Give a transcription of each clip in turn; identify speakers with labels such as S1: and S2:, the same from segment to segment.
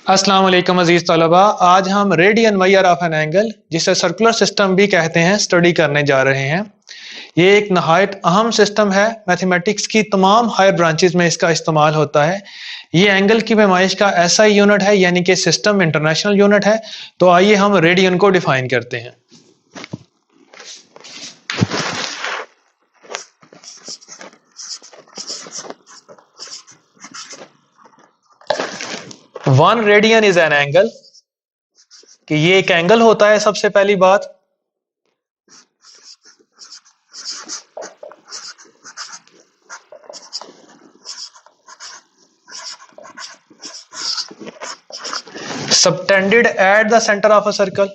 S1: अस्सलाम वालेकुम अजीज तलबा। आज हम radian measure of an angle, जिसे सर्कुलर सिस्टम भी कहते हैं, स्टडी करने जा रहे हैं। ये एक नहायत अहम सिस्टम है। मैथमेटिक्स की तमाम हायर ब्रांचेस में इसका इस्तेमाल होता है। ये एंगल की पैमाइश का ऐसा यूनिट है, यानी कि सिस्टम इंटरनेशनल यूनिट है। तो आइए हम रेडियन को डिफाइन करते हैं। One radian is an angle, कि ये एक एंगल होता है। सबसे पहली बात, subtended at the centre of a circle.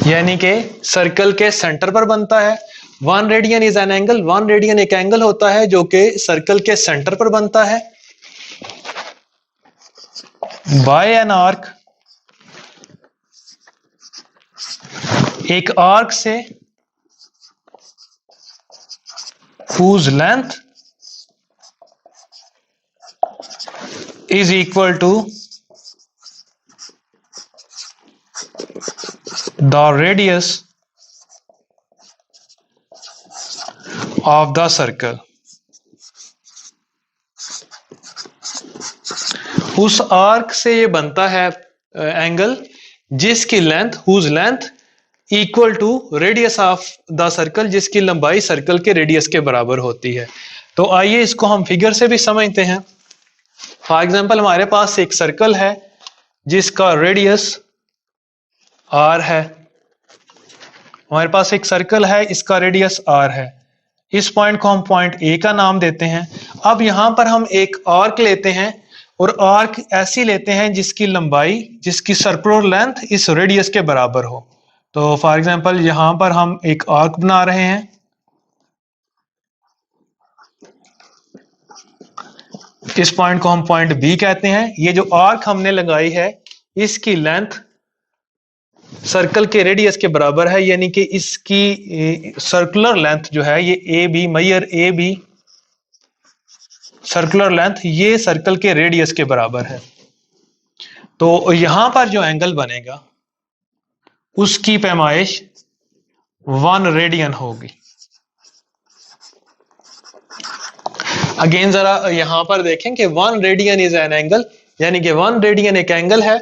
S1: यानी कि सर्कल के सेंटर पर बनता है। One radian is an angle. One radian एक एंगल होता है जो कि सर्कल के सेंटर पर बनता है बाय एन आर्क, एक आर्क से, whose length is equal to the radius of the circle। उस आर्क से ये बनता है एंगल जिसकी length, whose length equal to radius of the circle, जिसकी लंबाई सर्कल के रेडियस के बराबर होती है। तो आइए इसको हम फिगर से भी समझते हैं। फॉर एग्जांपल, हमारे पास एक सर्कल है जिसका रेडियस r है। हमारे पास एक सर्कल है, इसका रेडियस r है। इस पॉइंट को हम पॉइंट A का नाम देते हैं। अब यहां पर हम एक आर्क लेते हैं और आर्क ऐसी लेते हैं जिसकी लंबाई, जिसकी सर्कुलर लेंथ इस रेडियस के बराबर हो। तो फॉर एग्जांपल, यहां पर हम एक आर्क बना रहे हैं। इस पॉइंट को हम पॉइंट बी कहते हैं। ये जो आर्क हमने लगाई है, इसकी लेंथ सर्कल के रेडियस के बराबर है, यानी कि इसकी सर्कुलर लेंथ जो है, ये A B, major A B circular length, ये सर्कल के रेडियस के बराबर है। तो यहां पर जो एंगल बनेगा उसकी पैमाइश 1 रेडियन होगी। अगेन जरा यहां पर देखें कि 1 रेडियन इज एन एंगल, यानी कि 1 रेडियन एक एंगल है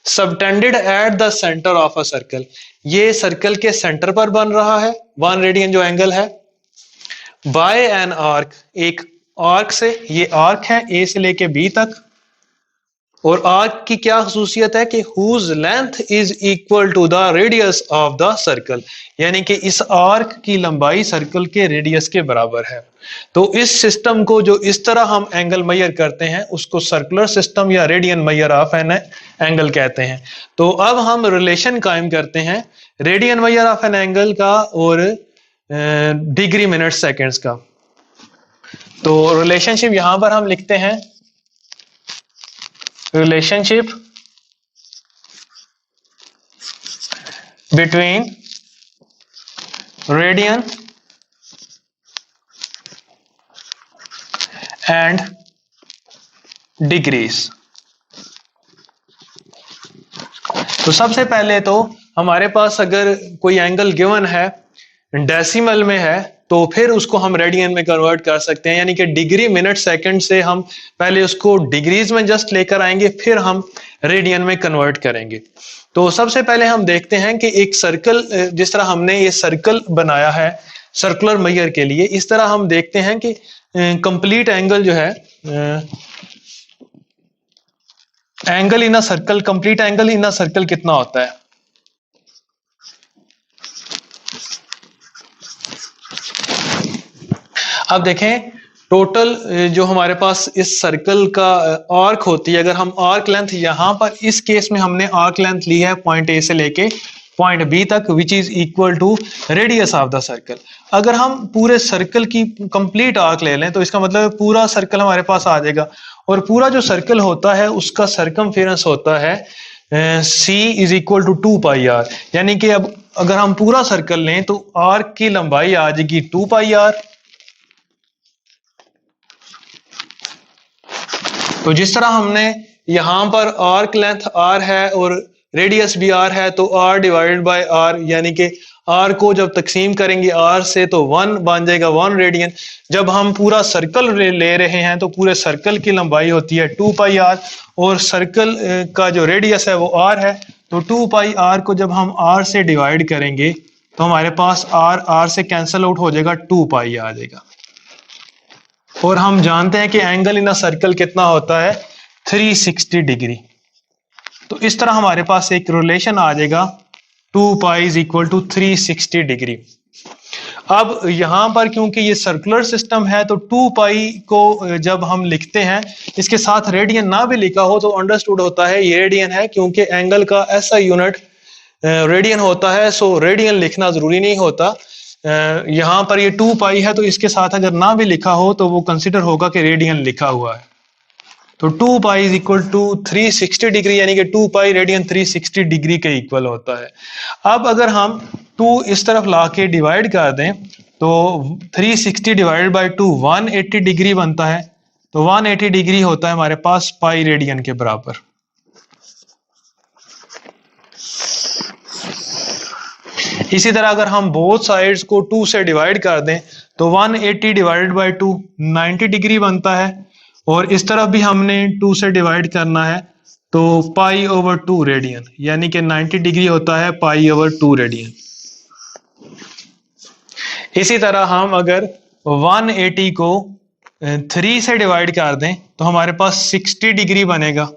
S1: subtended at the centre of a circle. ये सर्कल के सेंटर पर बन रहा है 1 रेडियन जो एंगल है। बाय एन आर्क, एक आर्क से, ये आर्क है ए से लेके बी तक। और आर्क की क्या खसूसियत है कि whose length is equal to the radius of the circle, यानी कि इस आर्क की लंबाई सर्कल के रेडियस के बराबर है। तो इस सिस्टम को जो इस तरह हम एंगल मेजर करते हैं उसको सर्कुलर सिस्टम या radian measure of an angle कहते हैं। तो अब हम रिलेशन कायम करते हैं radian measure of an angle का और डिग्री मिनट सेकेंड्स का। तो रिलेशनशिप यहां पर हम लिखते हैं, relationship between radian and degrees। तो सबसे पहले तो हमारे पास अगर कोई एंगल गिवन है, डेसिमल में है, तो फिर उसको हम रेडियन में कन्वर्ट कर सकते हैं। यानी कि डिग्री मिनट सेकंड से हम पहले उसको डिग्रीज में जस्ट लेकर आएंगे, फिर हम रेडियन में कन्वर्ट करेंगे। तो सबसे पहले हम देखते हैं कि एक सर्कल, जिस तरह हमने ये सर्कल बनाया है सर्कुलर मेजर के लिए, इस तरह हम देखते हैं कि कंप्लीट एंगल जो है, angle in a circle, complete angle in a circle कितना होता है। अब देखें, टोटल जो हमारे पास इस सर्कल का आर्क होती है, अगर हम आर्क लेंथ यहां पर, इस केस में हमने आर्क लेंथ ली है पॉइंट ए से लेके पॉइंट बी तक which is equal to radius of the circle. अगर हम पूरे सर्कल की कंप्लीट आर्क ले लें तो इसका मतलब पूरा सर्कल हमारे पास आ जाएगा, और पूरा जो सर्कल होता है उसका सरकमफेरेंस होता है c is equal to 2 pi r. यानी कि अब अगर हम पूरा सर्कल लें तो आर्क की लंबाई आ जाएगी 2 पाई आर। तो जिस तरह हमने यहां पर आर्क लेंथ r है और रेडियस भी r है, तो r डिवाइडेड बाय r, यानी कि r को जब तकसीम करेंगे r से तो 1 बन जाएगा 1 रेडियन। जब हम पूरा सर्कल ले रहे हैं तो पूरे सर्कल की लंबाई होती है 2 पाई r, और सर्कल का जो रेडियस है वो r है। तो 2 पाई r को जब हम r से डिवाइड करेंगे तो हमारे पास r से कैंसिल आउट हो जाएगा, 2 पाई आ जाएगा। और हम जानते हैं कि एंगल इन अ सर्कल कितना होता है, 360 डिग्री। तो इस तरह हमारे पास एक रिलेशन आ जाएगा 2 pi is equal to 360 degree. अब यहां पर क्योंकि ये सर्कुलर सिस्टम है तो 2 पाई को जब हम लिखते हैं, इसके साथ रेडियन ना भी लिखा हो तो अंडरस्टूड होता है ये रेडियन है, क्योंकि एंगल का ऐसा यूनिट रेडियन होता है। सो रेडियन लिखना जरूरी नहीं होता। यहां पर ये 2 पाई है तो इसके साथ अगर ना भी लिखा हो तो वो कंसिडर होगा कि रेडियन लिखा हुआ है। तो 2 pi is equal to 360 degree, यानी कि 2 पाई रेडियन 360 डिग्री के इक्वल होता है। अब अगर हम 2 इस तरफ ला के डिवाइड कर दें तो 360 डिवाइडेड बाई 2 180 डिग्री बनता है। तो 180 डिग्री होता है हमारे पास पाई रेडियन के बराबर। इसी तरह अगर हम बोथ साइड्स को 2 से डिवाइड कर दें तो 180 डिवाइडेड बाई 2 90 डिग्री बनता है, और इस तरफ भी हमने 2 से डिवाइड करना है तो पाई ओवर 2 रेडियन, यानी कि 90 डिग्री होता है पाई ओवर 2 रेडियन। इसी तरह हम अगर 180 को 3 से डिवाइड कर दें तो हमारे पास 60 डिग्री बनेगा।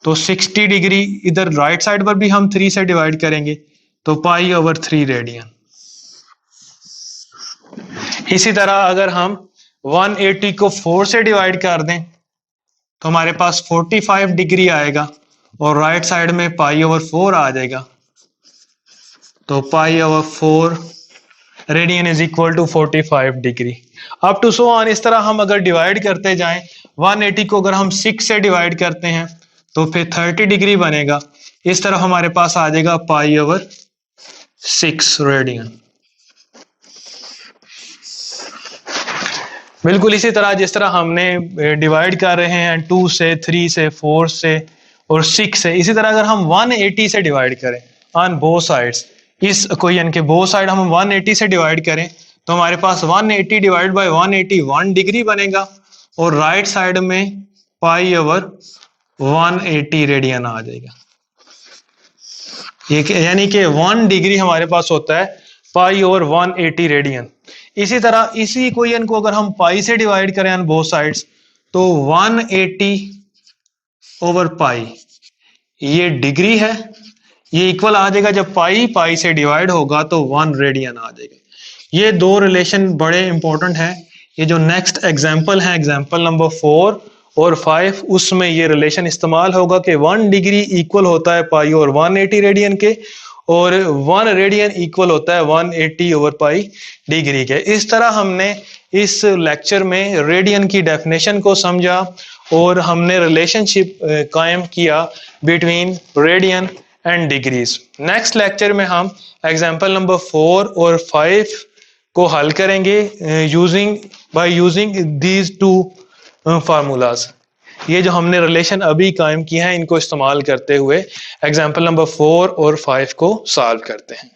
S1: तो 60 डिग्री इधर राइट साइड पर भी हम 3 से डिवाइड करेंगे तो पाई ओवर 3 रेडियन। इसी तरह अगर हम 180 को 4 से डिवाइड कर दें तो हमारे पास 45 डिग्री आएगा, और राइट साइड में पाई ओवर 4 आ जाएगा। तो pi over 4 radian is equal to 45 degree. Up to so on. इस तरह हम अगर डिवाइड करते जाएं, 180 को अगर हम 6 से डिवाइड करते हैं तो फिर 30 डिग्री बनेगा। इस तरह हमारे पास आ जाएगा पाई ओवर 6 रेडियन। बिल्कुल इसी तरह जिस तरह हमने डिवाइड कर रहे हैं 2 से, 3 से, 4 से और 6 से, इसी तरह अगर हम 180 से डिवाइड करें ऑन बोथ साइड्स, इस क्वेश्चन के बोथ साइड हम 180 से डिवाइड करें तो हमारे पास 180 डिवाइड बाय 180 1 डिग्री बनेगा, और राइट साइड में पाई ओवर 180 रेडियन आ जाएगा। यानी कि 1 डिग्री हमारे पास होता है पाई ओवर 180 रेडियन। इसी तरह इसी इक्वेशन को अगर हम पाई से डिवाइड करें ऑन बोथ साइड्स तो 180 ओवर पाई, ये डिग्री है, ये इक्वल आ जाएगा। जब पाई पाई से डिवाइड होगा तो 1 रेडियन आ जाएगा। ये दो रिलेशन बड़े इंपॉर्टेंट हैं। ये जो नेक्स्ट एग्जांपल है, एग्जांपल नंबर 4 और 5, उसमें ये रिलेशन इस्तेमाल होगा कि 1 डिग्री इक्वल होता है पाई ओवर 180 रेडियन के, और 1 रेडियन इक्वल होता है 180 ओवर पाई डिग्री के। इस तरह हमने इस लेक्चर में रेडियन की डेफिनेशन को समझा और हमने रिलेशनशिप कायम किया between radian and degrees. Next lecture में हम एग्जांपल नंबर 4 और 5 को हल करेंगे बाय यूजिंग दीज 2 फार्मूलाज। ये जो हमने रिलेशन अभी कायम किए हैं इनको इस्तेमाल करते हुए एग्जांपल नंबर 4 और 5 को सॉल्व करते हैं।